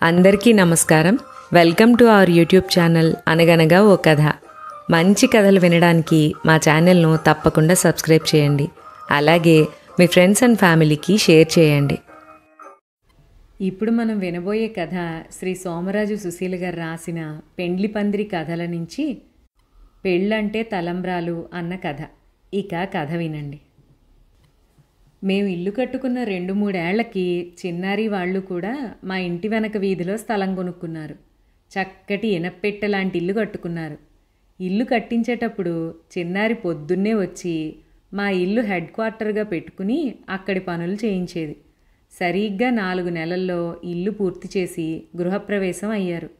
అందరికీ నమస్కారం. Welcome to our YouTube channel అనగనగా ఓ కథ. మంచి కథలు వినడానికి మా ఛానల్ను తప్పకుండా సబ్స్క్రైబ్ చేయండి. అలాగే మీ ఫ్రెండ్స్ అండ్ ఫ్యామిలీకి షేర్ చేయండి. ఇప్పుడు మనం వినబోయే కథ శ్రీ సోమరాజు సుశీల గారు రాసిన పెండ్లి పందిరి కథల నుంచి పెళ్ళంటే తలంబ్రాలు అన్న కథ. ఇక కథ వినండి. మేము ఇల్లు కట్టుకున్న 2-3 ఏళ్లకి చిన్నారి వాళ్ళు కూడా మా ఇంటి వెనక వీధిలో స్థలం కొనుక్కున్నారు. చక్కటి ఇనప్పెట్టె లాంటి ఇల్లు కట్టుకున్నారు. ఇల్లు కట్టించేటప్పుడు చిన్నారి పొద్దున్నే వచ్చి మా ఇల్లు హెడ్ క్వార్టర్గా పెట్టుకుని అక్కడి పనులు చేయించేది. సరిగ్గా 4 నెలల్లో ఇల్లు పూర్తి చేసి గృహప్రవేశం అయ్యారు.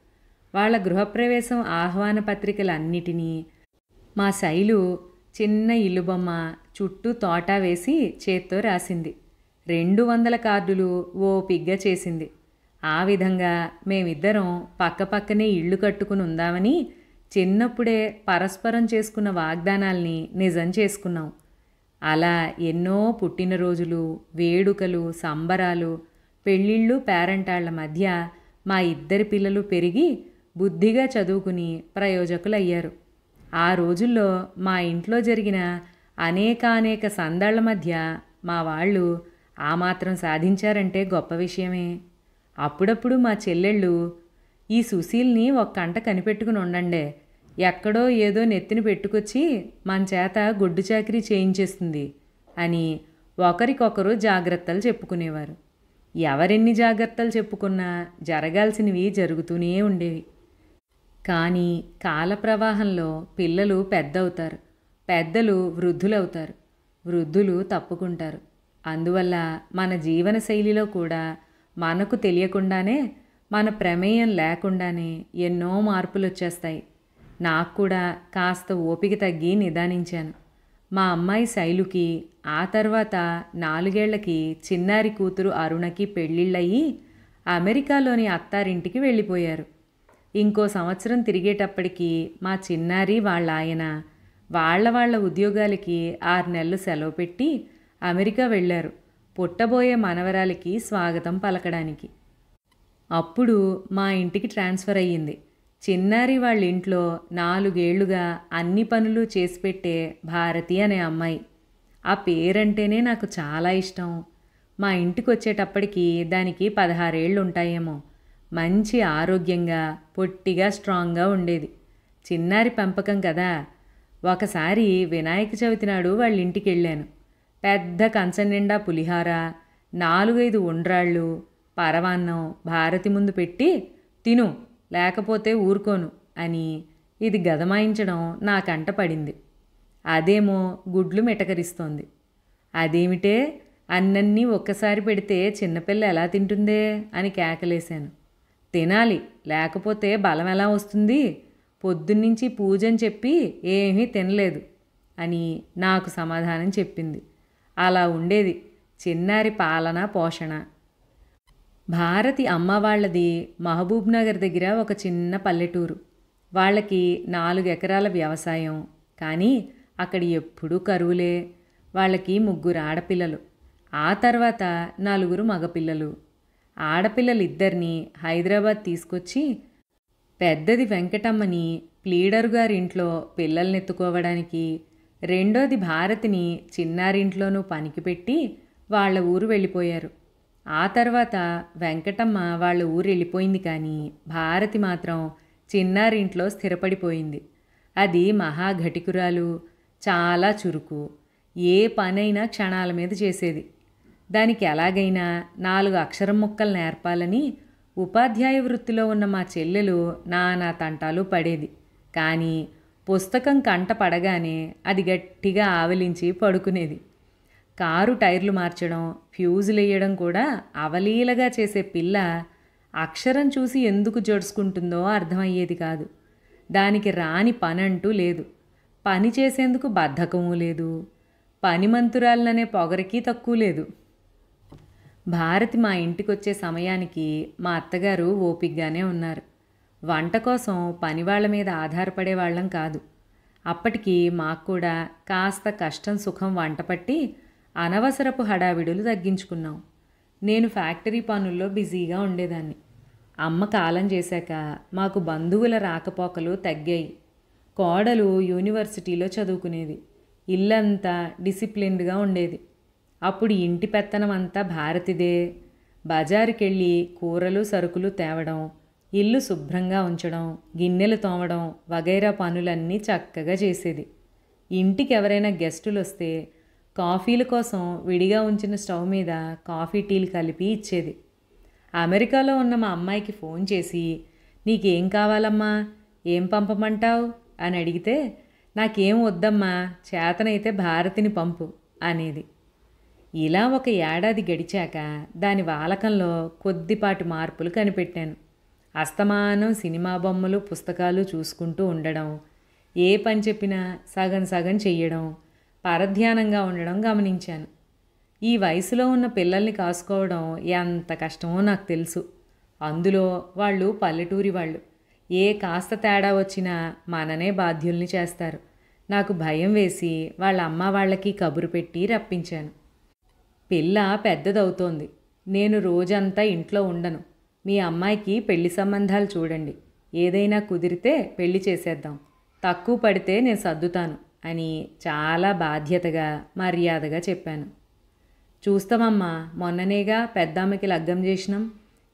వాళ్ళ గృహప్రవేశం ఆహ్వాన పత్రికలన్నిటినీ మా శైలు చిన్న ఇల్లు బొమ్మ చుట్టూ తోట వేసి చేత్తో రాసింది. 200 కార్డులు ఓపిగ్గా చేసింది. ఆ విధంగా మేమిద్దరం పక్కపక్కనే ఇళ్ళు కట్టుకుని ఉందామని చిన్నప్పుడే పరస్పరం చేసుకున్న వాగ్దానాల్ని నిజం చేసుకున్నాం. అలా ఎన్నో పుట్టినరోజులు, వేడుకలు, సంబరాలు, పెళ్ళిళ్ళు, పేరంటాళ్ల మధ్య మా ఇద్దరి పిల్లలు పెరిగి బుద్ధిగా చదువుకుని ప్రయోజకులయ్యారు. ఆ రోజుల్లో మా ఇంట్లో జరిగిన అనేక సందళ్ల మధ్య మా వాళ్ళు ఆ మాత్రం సాధించారంటే గొప్ప విషయమే. అప్పుడప్పుడు మా చెల్లెళ్ళు ఈ సుశీల్ని ఒక్క కంట కనిపెట్టుకుని ఉండండే, ఎక్కడో ఏదో నెత్తిని పెట్టుకొచ్చి మన చేత గొడ్డు చాకరీ చేయించేస్తుంది అని ఒకరికొకరు జాగ్రత్తలు చెప్పుకునేవారు. ఎవరెన్ని జాగ్రత్తలు చెప్పుకున్నా జరగాల్సినవి జరుగుతూనే ఉండేవి. కానీ కాలప్రవాహంలో పిల్లలు పెద్దవుతారు, పెద్దలు వృద్ధులవుతారు, వృద్ధులు తప్పుకుంటారు. అందువల్ల మన జీవన శైలిలో కూడా మనకు తెలియకుండానే, మన ప్రమేయం లేకుండానే ఎన్నో మార్పులు వచ్చేస్తాయి. నాకు కూడా కాస్త ఓపిక తగ్గి నిదానించాను. మా అమ్మాయి శైలుకి ఆ తర్వాత 4 ఏళ్లకి చిన్నారి కూతురు అరుణకి పెళ్ళిళ్ళయి అమెరికాలోని అత్తారింటికి వెళ్ళిపోయారు. ఇంకో సంవత్సరం తిరిగేటప్పటికి మా చిన్నారి వాళ్ళ ఆయన వాళ్ళ ఉద్యోగాలకి 6 నెలలు సెలవు పెట్టి అమెరికా వెళ్ళారు, పుట్టబోయే మనవరాలికి స్వాగతం పలకడానికి. అప్పుడు మా ఇంటికి ట్రాన్స్ఫర్ అయ్యింది. చిన్నారి వాళ్ళ ఇంట్లో 4 ఏళ్లుగా అన్ని పనులు చేసి పెట్టే భారతి అనే అమ్మాయి. ఆ పేరంటేనే నాకు చాలా ఇష్టం. మా ఇంటికి వచ్చేటప్పటికి దానికి 16 ఏళ్ళు ఉంటాయేమో. మంచి ఆరోగ్యంగా, పొట్టిగా, స్ట్రాంగ్గా ఉండేది. చిన్నారి పెంపకం కదా. ఒకసారి వినాయక చవితి నాడు వాళ్ళ ఇంటికి వెళ్ళాను. పెద్ద కంచం నిండా పులిహార, 4-5 ఉండ్రాళ్ళు, పరవాన్నం భారతి ముందు పెట్టి తిను లేకపోతే ఊరుకోను అని ఇది గదమాయించడం నా కంట పడింది. అదేమో గుడ్లు మిటకరిస్తోంది. అదేమిటే అన్నన్నీ ఒక్కసారి పెడితే చిన్నపిల్ల ఎలా తింటుందే అని కేకలేశాను. తినాలి, లేకపోతే బలం ఎలా వస్తుంది? పొద్దున్నుంచి పూజని చెప్పి ఏమీ తినలేదు అని నాకు సమాధానం చెప్పింది. అలా ఉండేది చిన్నారి పాలన, పోషణ. భారతి అమ్మ వాళ్ళది మహబూబ్ నగర్ దగ్గర ఒక చిన్న పల్లెటూరు. వాళ్ళకి 4 ఎకరాల వ్యవసాయం. కానీ అక్కడ ఎప్పుడూ కరువులే. వాళ్ళకి 3 ఆడపిల్లలు, ఆ తర్వాత 4 మగపిల్లలు. ఆడపిల్లలిద్దరినీ హైదరాబాద్ తీసుకొచ్చి పెద్దది వెంకటమ్మని ప్లీడరు గారింట్లో పిల్లల్నెత్తుకోవడానికి, రెండోది భారతిని చిన్నారింట్లోనూ పనికి పెట్టి వాళ్ళ ఊరు వెళ్ళిపోయారు. ఆ తర్వాత వెంకటమ్మ వాళ్ళ ఊరు వెళ్ళిపోయింది. కానీ భారతి మాత్రం చిన్నారింట్లో స్థిరపడిపోయింది. అది మహాఘటికురాలు, చాలా చురుకు, ఏ పనైనా క్షణాల మీద చేసేది. దానికి ఎలాగైనా 4 అక్షరం ముక్కలు నేర్పాలని ఉపాధ్యాయ వృత్తిలో ఉన్న మా చెల్లెలు నానా తంటాలు పడేది. కానీ పుస్తకం కంట పడగానే అది గట్టిగా ఆవలించి పడుకునేది. కారు టైర్లు మార్చడం, ఫ్యూజులు వేయడం కూడా అవలీలగా చేసే పిల్ల అక్షరం చూసి ఎందుకు జడుచుకుంటుందో అర్థమయ్యేది కాదు. దానికి రాని పనంటూ లేదు. పని చేసేందుకు బద్ధకమూ లేదు. పనిమంతురాలనే పొగరికి తక్కువ లేదు. భారతి మా ఇంటికొచ్చే సమయానికి మా అత్తగారు ఓపిగ్గానే ఉన్నారు. వంట కోసం పనివాళ్ల మీద ఆధారపడే వాళ్ళం కాదు. అప్పటికి మాకు కూడా కాస్త కష్టం సుఖం వంట పట్టి అనవసరపు హడావిడులు తగ్గించుకున్నాం. నేను ఫ్యాక్టరీ పనుల్లో బిజీగా ఉండేదాన్ని. అమ్మ కాలం చేశాక మాకు బంధువుల రాకపోకలు తగ్గాయి. కోడలు యూనివర్సిటీలో చదువుకునేది. ఇల్లంతా డిసిప్లిన్డ్గా ఉండేది. అప్పుడు ఇంటి పెత్తనం అంతా భారతిదే. బజారుకెళ్ళి కూరలు సరుకులు తేవడం, ఇల్లు శుభ్రంగా ఉంచడం, గిన్నెలు తోమడం వగైరా పనులన్నీ చక్కగా చేసేది. ఇంటికి ఎవరైనా గెస్టులు వస్తే కాఫీల కోసం విడిగా ఉంచిన స్టవ్ మీద కాఫీ టీలు కలిపి ఇచ్చేది. అమెరికాలో ఉన్న మా అమ్మాయికి ఫోన్ చేసి, నీకేం కావాలమ్మా, ఏం పంపమంటావు అని అడిగితే, నాకేం వద్దమ్మా, చేతనైతే భారతిని పంపు అనేది. ఇలా 1 ఏడాది గడిచాక దాని వాలకంలో కొద్దిపాటి మార్పులు కనిపెట్టాను. అస్తమానం సినిమా బొమ్మలు పుస్తకాలు చూసుకుంటూ ఉండడం, ఏ పని చెప్పినా సగం సగం చెయ్యడం, పరధ్యానంగా ఉండడం గమనించాను. ఈ వయసులో ఉన్న పిల్లల్ని కాసుకోవడం ఎంత కష్టమో నాకు తెలుసు. అందులో వాళ్ళు పల్లెటూరి వాళ్ళు. ఏ కాస్త తేడా వచ్చినా మననే బాధ్యుల్ని చేస్తారు. నాకు భయం వేసి వాళ్ళ అమ్మ వాళ్ళకి కబురు పెట్టి రప్పించాను. పిల్ల పెద్దదవుతోంది. నేను రోజంతా ఇంట్లో ఉండను. మీ అమ్మాయికి పెళ్లి సంబంధాలు చూడండి. ఏదైనా కుదిరితే పెళ్లి చేసేద్దాం. తక్కువ పడితే నేను సర్దుతాను అని చాలా బాధ్యతగా మర్యాదగా చెప్పాను. చూస్తామమ్మా, మొన్ననేగా పెద్దామ్మకి లగ్గం చేసినాం.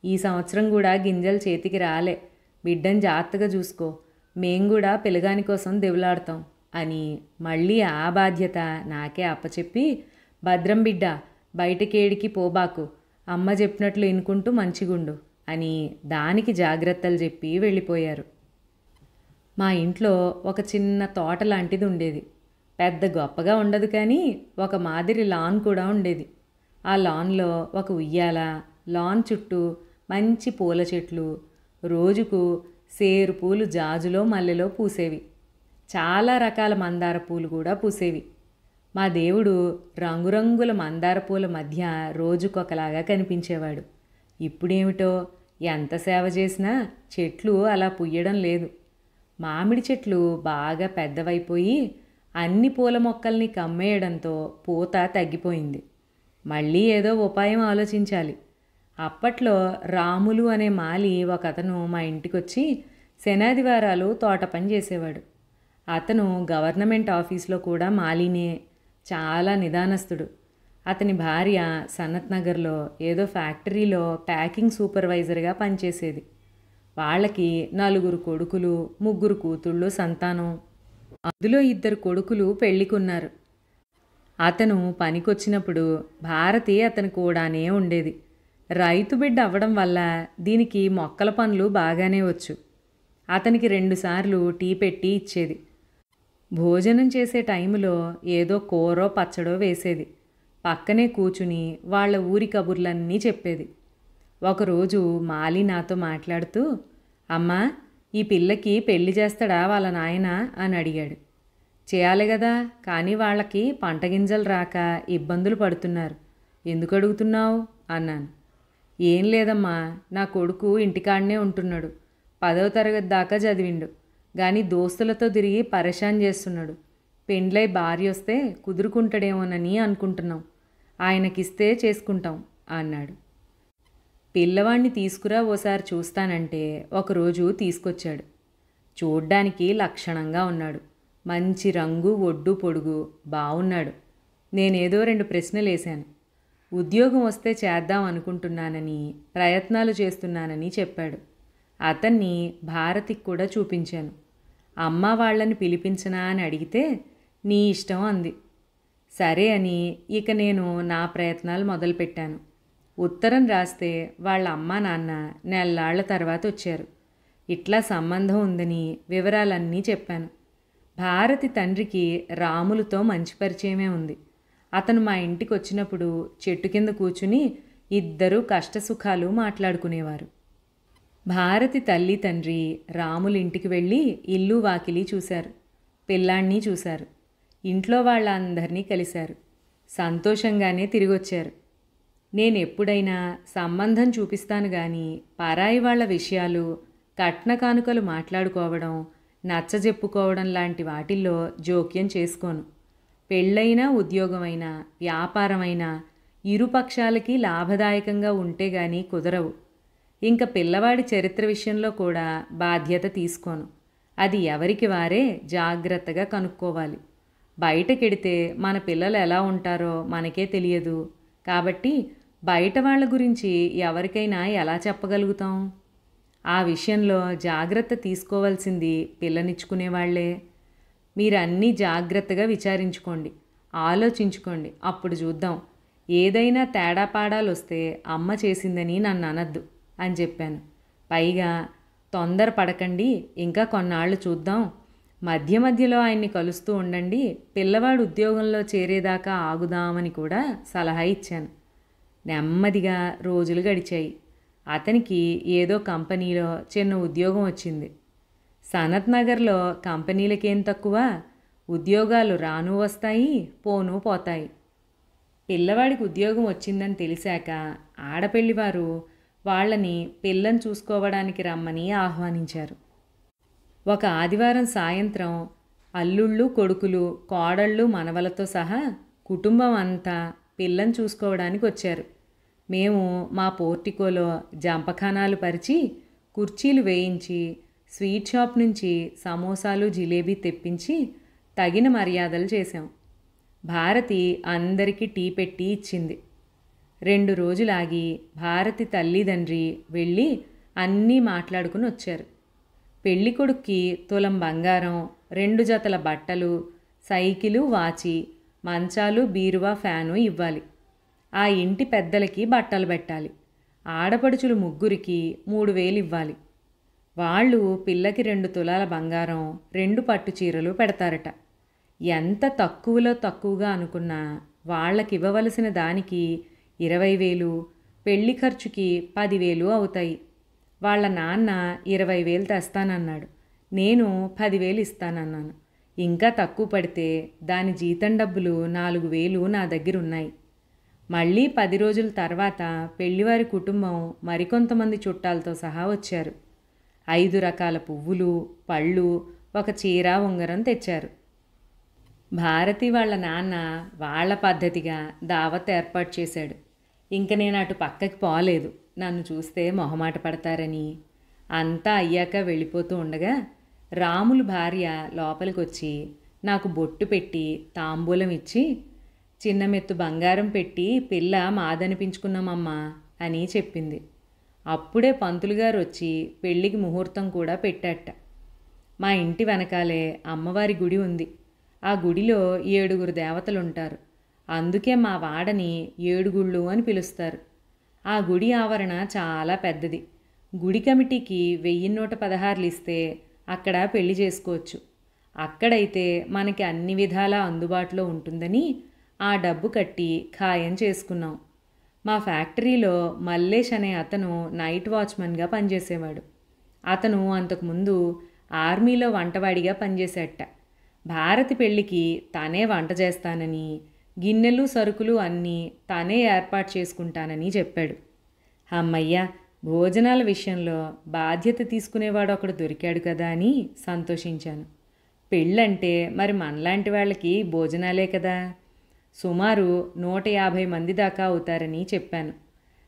ఈ సంవత్సరం కూడా గింజలు చేతికి రాలే. బిడ్డని జాగ్రత్తగా చూసుకో. మేం కూడా పిల్లగాని కోసం దివులాడతాం అని మళ్ళీ ఆ బాధ్యత నాకే అప్పచెప్పి, భద్రం బిడ్డ, బయటకేడికి పోబాకు, అమ్మ చెప్పినట్లు వినుకుంటూ మంచిగుండు అని దానికి జాగ్రత్తలు చెప్పి వెళ్ళిపోయారు. మా ఇంట్లో ఒక చిన్న తోట లాంటిది ఉండేది. పెద్ద గొప్పగా ఉండదు, కానీ ఒక మాదిరి లాన్ కూడా ఉండేది. ఆ లాన్లో ఒక ఉయ్యాల, లాన్ చుట్టూ మంచి పూల చెట్లు, రోజుకు సేరు పూలు జాజులో మల్లెలో పూసేవి. చాలా రకాల మందార పూలు కూడా పూసేవి. మా దేవుడు రంగురంగుల మందార పూల మధ్య రోజుకొకలాగా కనిపించేవాడు. ఇప్పుడేమిటో ఎంత సేవ చేసినా చెట్లు అలా పుయ్యడం లేదు. మామిడి చెట్లు బాగా పెద్దవైపోయి అన్ని పూల మొక్కల్ని కమ్మేయడంతో పూత తగ్గిపోయింది. మళ్ళీ ఏదో ఉపాయం ఆలోచించాలి. అప్పట్లో రాములు అనే మాలి ఒకతను మా ఇంటికొచ్చి శనాదివారాలు తోట పని చేసేవాడు. అతను గవర్నమెంట్ ఆఫీస్లో కూడా మాలినే. చాలా నిదానస్తుడు. అతని భార్య సనత్ నగర్లో ఏదో ఫ్యాక్టరీలో ప్యాకింగ్ సూపర్వైజర్గా పనిచేసేది. వాళ్ళకి 4 కొడుకులు, 3 కూతుళ్ళు సంతానం. అందులో 2 కొడుకులు పెళ్ళికున్నారు. అతను పనికొచ్చినప్పుడు భారతి అతని కూడానే ఉండేది. రైతు బిడ్డ అవ్వడం వల్ల దీనికి మొక్కల పనులు బాగానే వచ్చు. అతనికి 2 సార్లు టీ పెట్టి ఇచ్చేది. భోజనం చేసే టైంలో ఏదో కూరో పచ్చడో వేసేది. పక్కనే కూచుని వాళ్ళ ఊరి కబుర్లన్నీ చెప్పేది. ఒకరోజు మాలి నాతో మాట్లాడుతూ, అమ్మా, ఈ పిల్లకి పెళ్లి చేస్తాడా వాళ్ళ నాయన అని అడిగాడు. చేయాలి కదా, కానీ వాళ్ళకి పంట గింజలు రాక ఇబ్బందులు పడుతున్నారు. ఎందుకు అడుగుతున్నావు అన్నాను. ఏం లేదమ్మా, నా కొడుకు ఇంటికాడనే ఉంటున్నాడు. 10వ తరగతి దాకా చదివిండు, కానీ దోస్తులతో తిరిగి పరేషాన్ చేస్తున్నాడు. పెండ్లై భార్య వస్తే కుదురుకుంటాడేమోనని అనుకుంటున్నాం. ఆయనకిస్తే చేసుకుంటాం అన్నాడు. పిల్లవాణ్ణి తీసుకురా ఓసారి చూస్తానంటే ఒకరోజు తీసుకొచ్చాడు. చూడ్డానికి లక్షణంగా ఉన్నాడు. మంచి రంగు, ఒడ్డు, పొడుగు, బాగున్నాడు. నేనేదో 2 ప్రశ్నలు వేశాను. ఉద్యోగం వస్తే చేద్దాం అనుకుంటున్నానని, ప్రయత్నాలు చేస్తున్నానని చెప్పాడు. అతన్ని భారతికి కూడా చూపించాను. అమ్మ వాళ్ళని పిలిపించనా అని అడిగితే నీ ఇష్టం అంది. సరే అని ఇక నేను నా ప్రయత్నాలు మొదలుపెట్టాను. ఉత్తరం రాస్తే వాళ్ళ అమ్మా నాన్న నెల్లాళ్ల తర్వాత వచ్చారు. ఇట్లా సంబంధం ఉందని వివరాలన్నీ చెప్పాను. భారతి తండ్రికి రాములతో మంచి పరిచయమే ఉంది. అతను మా ఇంటికి వచ్చినప్పుడు చెట్టు కింద కూర్చుని 2 కష్టసుఖాలు మాట్లాడుకునేవారు. భారతి తల్లి తండ్రి రాముల ఇంటికి వెళ్ళి ఇల్లు వాకిలి చూశారు. పిల్లాణ్ణి చూశారు. ఇంట్లో వాళ్ళందరినీ కలిశారు. సంతోషంగానే తిరిగొచ్చారు. నేనెప్పుడైనా సంబంధం చూపిస్తాను కానీ పరాయి వాళ్ళ విషయాలు, కట్న కానుకలు మాట్లాడుకోవడం, నచ్చజెప్పుకోవడం లాంటి వాటిల్లో జోక్యం చేసుకోను. పెళ్ళైనా, ఉద్యోగమైనా, వ్యాపారమైనా ఇరుపక్షాలకి లాభదాయకంగా ఉంటే గానీ కుదరవు. ఇంక పిల్లవాడి చరిత్ర విషయంలో కూడా బాధ్యత తీసుకోను. అది ఎవరికి వారే జాగ్రత్తగా కనుక్కోవాలి. బయటకెడితే మన పిల్లలు ఎలా ఉంటారో మనకే తెలియదు. కాబట్టి బయట వాళ్ళ గురించి ఎవరికైనా ఎలా చెప్పగలుగుతాం? ఆ విషయంలో జాగ్రత్త తీసుకోవాల్సింది పిల్లనిచ్చుకునేవాళ్లే. మీరన్నీ జాగ్రత్తగా విచారించుకోండి, ఆలోచించుకోండి, అప్పుడు చూద్దాం. ఏదైనా తేడాపాడాలొస్తే అమ్మ చేసిందని నన్ను అనద్దు అని చెప్పాను. పైగా తొందర పడకండి, ఇంకా కొన్నాళ్ళు చూద్దాం. మధ్య మధ్యలో ఆయన్ని కలుస్తూ ఉండండి. పిల్లవాడు ఉద్యోగంలో చేరేదాకా ఆగుదామని కూడా సలహా ఇచ్చాను. నెమ్మదిగా రోజులు గడిచాయి. అతనికి ఏదో కంపెనీలో చిన్న ఉద్యోగం వచ్చింది. సనత్ నగర్లో కంపెనీలకేం తక్కువ, ఉద్యోగాలు రాను వస్తాయి, పోను పోతాయి. పిల్లవాడికి ఉద్యోగం వచ్చిందని తెలిసాక ఆడపెళ్లివారు వాళ్ళని పిల్లని చూసుకోవడానికి రమ్మని ఆహ్వానించారు. ఒక ఆదివారం సాయంత్రం అల్లుళ్ళు, కొడుకులు, కోడళ్ళు, మనవలతో సహా కుటుంబం అంతా పిల్లని చూసుకోవడానికి వచ్చారు. మేము మా పోర్టికోలో జంపఖానాలు పరిచి, కుర్చీలు వేయించి, స్వీట్ షాప్ నుంచి సమోసాలు, జిలేబీ తెప్పించి తగిన మర్యాదలు చేశాం. భారతి అందరికీ టీ పెట్టి ఇచ్చింది. 2 రోజులాగి భారతి తల్లిదండ్రి వెళ్ళి అన్నీ మాట్లాడుకుని వచ్చారు. పెళ్ళికొడుక్కి తులం బంగారం, 2 జతల బట్టలు, సైకిలు, వాచి, మంచాలు, బీరువా, ఫ్యాను ఇవ్వాలి. ఆ ఇంటి పెద్దలకి బట్టలు పెట్టాలి. ఆడపడుచులు ముగ్గురికి 3,000 ఇవ్వాలి. వాళ్ళు పిల్లకి 2 తులాల బంగారం, 2 పట్టు చీరలు పెడతారట. ఎంత తక్కువలో తక్కువగా అనుకున్నా వాళ్ళకివ్వవలసిన దానికి 20,000, పెళ్లి ఖర్చుకి 10,000 అవుతాయి. వాళ్ళ నాన్న 20,000 తెస్తానన్నాడు. నేను 10,000 ఇస్తానన్నాను. ఇంకా తక్కువ పడితే దాని జీతం డబ్బులు 4,000 నా దగ్గర ఉన్నాయి. మళ్ళీ 10 రోజుల తర్వాత పెళ్లివారి కుటుంబం మరికొంతమంది చుట్టాలతో సహా వచ్చారు. 5 రకాల పువ్వులు, పళ్ళు, ఒక చీర, ఉంగరం తెచ్చారు. భారతి వాళ్ళ నాన్న వాళ్ళ పద్ధతిగా దావత్ ఏర్పాటు చేశాడు. ఇంక నేను అటు పక్కకి పోలేదు, నన్ను చూస్తే మొహమాట పడతారని. అంతా అయ్యాక వెళ్ళిపోతూ ఉండగా రాములు భార్య లోపలికొచ్చి నాకు బొట్టు పెట్టి తాంబూలం ఇచ్చి, చిన్న మెత్తు బంగారం పెట్టి పిల్ల మాదనిపించుకున్నామమ్మా అని చెప్పింది. అప్పుడే పంతులుగారు వచ్చి పెళ్ళికి ముహూర్తం కూడా పెట్టాట. మా ఇంటి వెనకాలే అమ్మవారి గుడి ఉంది. ఆ గుడిలో 7 దేవతలుంటారు. అందుకే మా వాడని 7 గుళ్ళు అని పిలుస్తారు. ఆ గుడి ఆవరణ చాలా పెద్దది. గుడి కమిటీకి 1,116 ఇస్తే అక్కడ పెళ్లి చేసుకోవచ్చు. అక్కడైతే మనకి అన్ని విధాలా అందుబాటులో ఉంటుందని ఆ డబ్బు కట్టి ఖాయం చేసుకున్నాం. మా ఫ్యాక్టరీలో మల్లేష్ అనే అతను నైట్ వాచ్మెన్గా పనిచేసేవాడు. అతను అంతకుముందు ఆర్మీలో వంటవాడిగా పనిచేసేట. భారతి పెళ్ళికి తనే వంట చేస్తానని, గిన్నెలు, సరుకులు అన్నీ తనే ఏర్పాటు చేసుకుంటానని చెప్పాడు. అమ్మయ్య, భోజనాల విషయంలో బాధ్యత తీసుకునేవాడు ఒకడు దొరికాడు కదా అని సంతోషించాను. పెళ్ళంటే మరి మనలాంటి వాళ్ళకి భోజనాలే కదా. సుమారు 150 మంది దాకా అవుతారని చెప్పాను.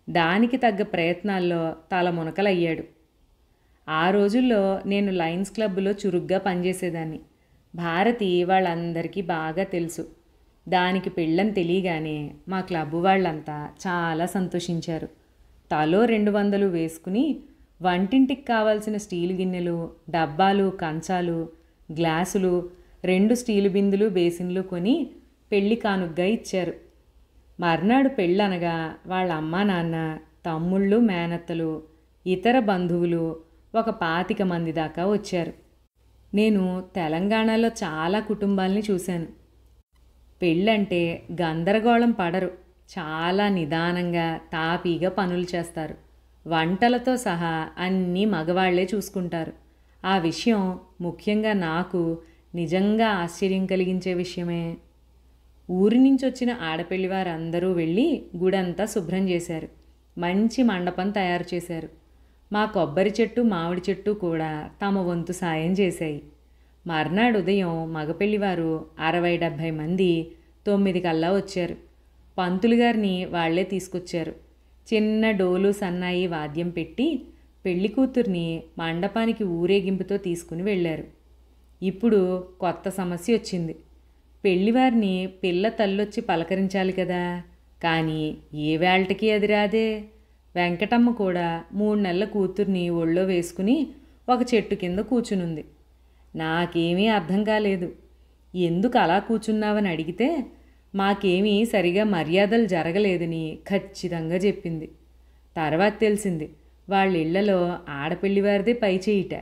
దానికి తగ్గ ప్రయత్నాల్లో తల మునకలయ్యాడు. ఆ రోజుల్లో నేను లయన్స్ క్లబ్లో చురుగ్గా పనిచేసేదాన్ని. భారతి వాళ్ళందరికీ బాగా తెలుసు. దానికి పెళ్ళని తెలియగానే మా క్లబ్ వాళ్ళంతా చాలా సంతోషించారు. తలో 200 వేసుకుని వంటింటికి కావాల్సిన స్టీలు గిన్నెలు, డబ్బాలు, కంచాలు, గ్లాసులు, 2 స్టీలు బిందులు, బేసిన్లు కొని పెళ్లి కానుగ్గా ఇచ్చారు. మర్నాడు పెళ్ళనగా వాళ్ళ అమ్మా నాన్న, తమ్ముళ్ళు, మేనత్తలు, ఇతర బంధువులు ఒక 25 మంది దాకా వచ్చారు. నేను తెలంగాణలో చాలా కుటుంబాల్ని చూశాను. పెళ్ళంటే గందరగోళం పడరు. చాలా నిదానంగా, తాపీగా పనులు చేస్తారు. వంటలతో సహా అన్నీ మగవాళ్లే చూసుకుంటారు. ఆ విషయం ముఖ్యంగా నాకు నిజంగా ఆశ్చర్యం కలిగించే విషయమే. ఊరి నుంచి వచ్చిన ఆడపెళ్లివారందరూ వెళ్ళి గుడంతా శుభ్రం చేశారు. మంచి మండపం తయారు చేశారు. మా కొబ్బరి చెట్టు, మామిడి చెట్టు కూడా తమ వంతు సాయం చేశాయి. మర్నాడు ఉదయం మగపెళ్లివారు 60-70 మంది 9 కల్లా వచ్చారు. పంతులు గారిని వాళ్లే తీసుకొచ్చారు. చిన్న డోలు సన్నాయి వాద్యం పెట్టి పెళ్లి కూతుర్ని మండపానికి ఊరేగింపుతో తీసుకుని వెళ్ళారు. ఇప్పుడు కొత్త సమస్య వచ్చింది. పెళ్లివారిని పిల్ల తల్లొచ్చి పలకరించాలి కదా, కానీ ఏ వేళటికి అది రాదే. వెంకటమ్మ కూడా 3 నెలల కూతుర్ని ఒళ్ళో వేసుకుని ఒక చెట్టు కింద కూర్చునుంది. నాకేమీ అర్థం కాలేదు. ఎందుకు అలా కూర్చున్నావని అడిగితే మాకేమీ సరిగా మర్యాదలు జరగలేదని ఖచ్చితంగా చెప్పింది. తర్వాత తెలిసింది వాళ్ళ ఇళ్లలో ఆడపిల్లివారిదే పై చేయిట,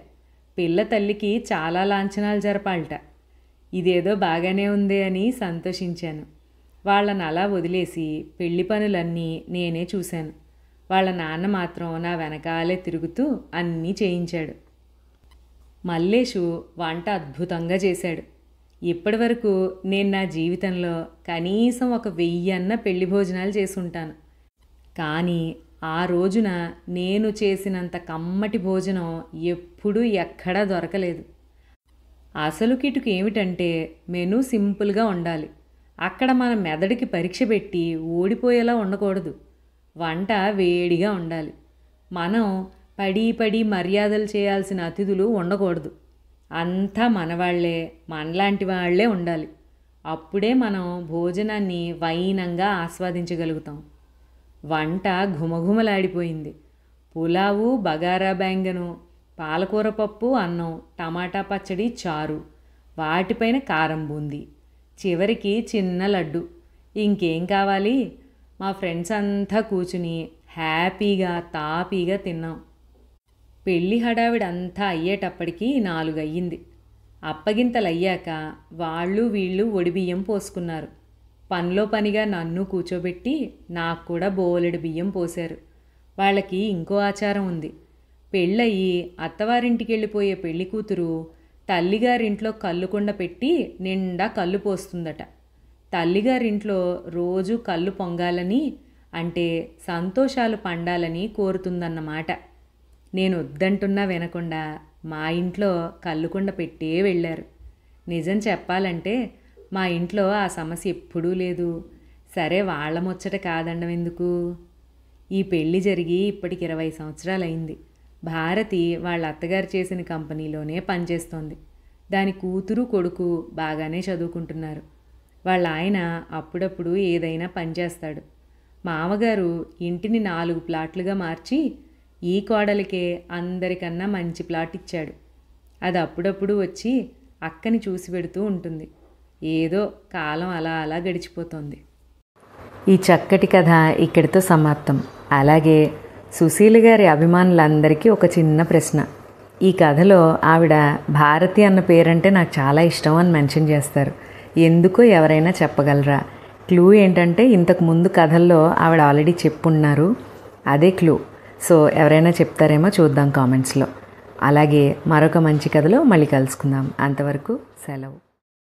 పిల్ల తల్లికి చాలా లాంఛనాలు జరపాలట. ఇదేదో బాగానే ఉందే అని సంతోషించాను. వాళ్ళని అలా వదిలేసి పెళ్లి పనులన్నీ నేనే చూశాను. వాళ్ళ నాన్న మాత్రం నా వెనకాలే తిరుగుతూ అన్నీ చేయించాడు. మల్లేషు వంట అద్భుతంగా చేశాడు. ఇప్పటి వరకు నేను నా జీవితంలో కనీసం 1000 పెళ్లి భోజనాలు చేసుంటాను. కానీ ఆ రోజున నేను చేసినంత కమ్మటి భోజనం ఎప్పుడూ ఎక్కడా దొరకలేదు. అసలు కిటుకు ఏమిటంటే మెనూ సింపుల్గా ఉండాలి. అక్కడ మన మెదడుకి పరీక్ష పెట్టి ఓడిపోయేలా ఉండకూడదు. వంట వేడిగా ఉండాలి. మనం పడి మర్యాదలు చేయాల్సిన అతిథులు ఉండకూడదు. అంతా మనవాళ్లే, మనలాంటి వాళ్లే ఉండాలి. అప్పుడే మనం భోజనాన్ని వైనంగా ఆస్వాదించగలుగుతాం. వంట ఘుమఘుమలాడిపోయింది. పులావు, బగారా బెంగను, పాలకూర పప్పు, అన్నం, టమాటా పచ్చడి, చారు, వాటిపైన కారం బూందీ, చివరికి చిన్న లడ్డు. ఇంకేం కావాలి? మా ఫ్రెండ్స్ అంతా కూర్చుని హ్యాపీగా తాపీగా తిన్నాం. పెళ్లి హడావిడంతా అయ్యేటప్పటికీ 4 అయ్యింది. అప్పగింతలయ్యాక వాళ్ళు వీళ్ళు ఒడిబియ్యం పోసుకున్నారు. పనిలో పనిగా నన్ను కూర్చోబెట్టి నాకు కూడా బోలెడు బియ్యం పోశారు. వాళ్ళకి ఇంకో ఆచారం ఉంది. పెళ్ళయి అత్తవారింటికి వెళ్ళిపోయే పెళ్లి కూతురు తల్లిగారింట్లో కళ్ళుకుండ పెట్టి నిండా కళ్ళు పోస్తుందట. తల్లిగారింట్లో రోజు కళ్ళు పొంగాలని, అంటే సంతోషాలు పండాలని కోరుతుందన్నమాట. నేను వద్దంటున్నా వినకుండా మా ఇంట్లో కళ్ళుకుండ పెట్టే వెళ్ళారు. నిజం చెప్పాలంటే మా ఇంట్లో ఆ సమస్య ఎప్పుడూ లేదు. సరే, వాళ్ళ ముచ్చట కాదండం ఎందుకు. ఈ పెళ్లి జరిగి ఇప్పటికి 20 సంవత్సరాలైంది. భారతి వాళ్ళ అత్తగారు చేసిన కంపెనీలోనే పనిచేస్తోంది. దాని కూతురు కొడుకు బాగానే చదువుకుంటున్నారు. వాళ్ళ ఆయన అప్పుడప్పుడు ఏదైనా పనిచేస్తాడు. మామగారు ఇంటిని 4 ప్లాట్లుగా మార్చి ఈ కోడలికే అందరికన్నా మంచి ప్లాట్ ఇచ్చాడు. అది అప్పుడప్పుడు వచ్చి అక్కని చూసి పెడుతూ ఉంటుంది. ఏదో కాలం అలా అలా గడిచిపోతుంది. ఈ చక్కటి కథ ఇక్కడితో సమాప్తం. అలాగే సుశీల గారి అభిమానులందరికీ ఒక చిన్న ప్రశ్న. ఈ కథలో ఆవిడ భారతి అన్న పేరంటే నాకు చాలా ఇష్టం అని మెన్షన్ చేస్తారు. ఎందుకో ఎవరైనా చెప్పగలరా? క్లూ ఏంటంటే ఇంతకు ముందు కథల్లో ఆవిడ ఆల్రెడీ చెప్పున్నారు. అదే క్లూ. సో ఎవరైనా చెప్తారేమో చూద్దాం కామెంట్స్లో. అలాగే మరొక మంచి కథలో మళ్ళీ కలుసుకుందాం. అంతవరకు సెలవు.